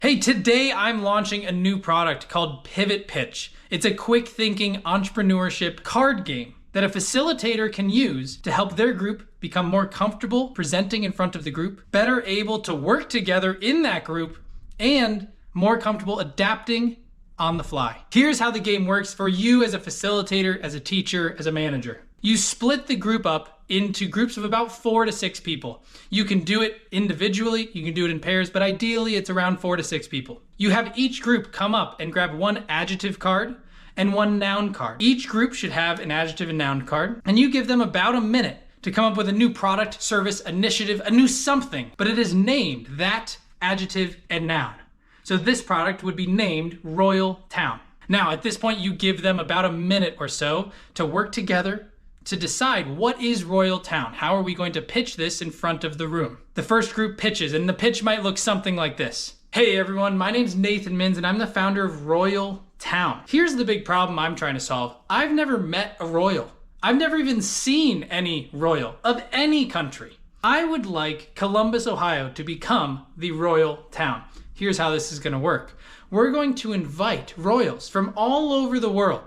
Hey, today I'm launching a new product called Pivot Pitch. It's a quick thinking entrepreneurship card game that a facilitator can use to help their group become more comfortable presenting in front of the group, better able to work together in that group, and more comfortable adapting on the fly. Here's how the game works for you as a facilitator, as a teacher, as a manager. You split the group up into groups of about 4 to 6 people. You can do it individually, you can do it in pairs, but ideally it's around 4 to 6 people. You have each group come up and grab one adjective card and one noun card. Each group should have an adjective and noun card, and you give them about a minute to come up with a new product, service, initiative, a new something, but it is named that adjective and noun. So this product would be named Royal Town. Now, at this point, you give them about a minute or so to work together to decide what is Royal Town. How are we going to pitch this in front of the room? The first group pitches, and the pitch might look something like this. Hey everyone, my name's Nathan Mins, and I'm the founder of Royal Town. Here's the big problem I'm trying to solve. I've never met a royal. I've never even seen any royal of any country. I would like Columbus, Ohio to become the Royal Town. Here's how this is gonna work. We're going to invite royals from all over the world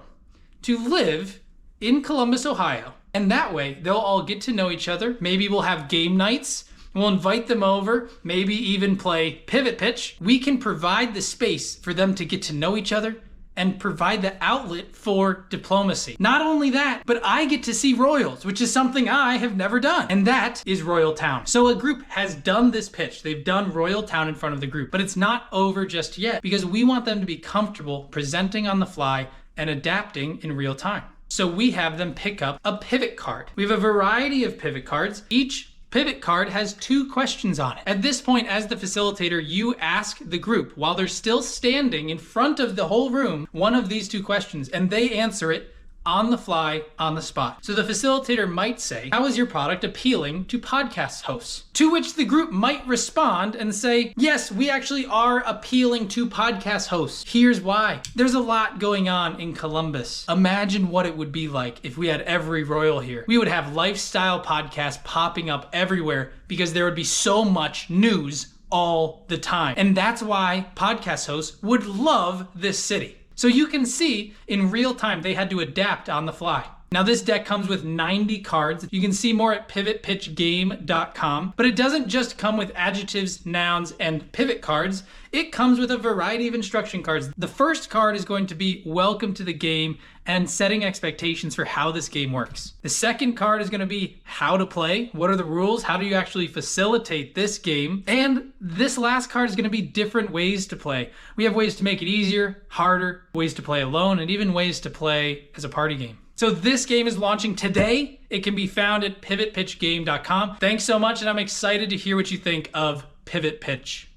to live in Columbus, Ohio. And that way they'll all get to know each other. Maybe we'll have game nights. We'll invite them over, maybe even play Pivot Pitch. We can provide the space for them to get to know each other and provide the outlet for diplomacy. Not only that, but I get to see royals, which is something I have never done. And that is Royal Town. So a group has done this pitch. They've done Royal Town in front of the group, but it's not over just yet because we want them to be comfortable presenting on the fly and adapting in real time. So we have them pick up a pivot card. We have a variety of pivot cards. Each pivot card has 2 questions on it. At this point, as the facilitator, you ask the group, while they're still standing in front of the whole room, one of these 2 questions, and they answer it on the fly, on the spot. So the facilitator might say, how is your product appealing to podcast hosts? To which the group might respond and say, yes, we actually are appealing to podcast hosts. Here's why. There's a lot going on in Columbus. Imagine what it would be like if we had every royal here. We would have lifestyle podcasts popping up everywhere because there would be so much news all the time. And that's why podcast hosts would love this city. So you can see in real time, they had to adapt on the fly. Now this deck comes with 90 cards. You can see more at pivotpitchgame.com, but it doesn't just come with adjectives, nouns, and pivot cards. It comes with a variety of instruction cards. The first card is going to be welcome to the game and setting expectations for how this game works. The second card is going to be how to play. What are the rules? How do you actually facilitate this game? And this last card is going to be different ways to play. We have ways to make it easier, harder, ways to play alone, and even ways to play as a party game. So this game is launching today. It can be found at pivotpitchgame.com. Thanks so much, and I'm excited to hear what you think of Pivot Pitch.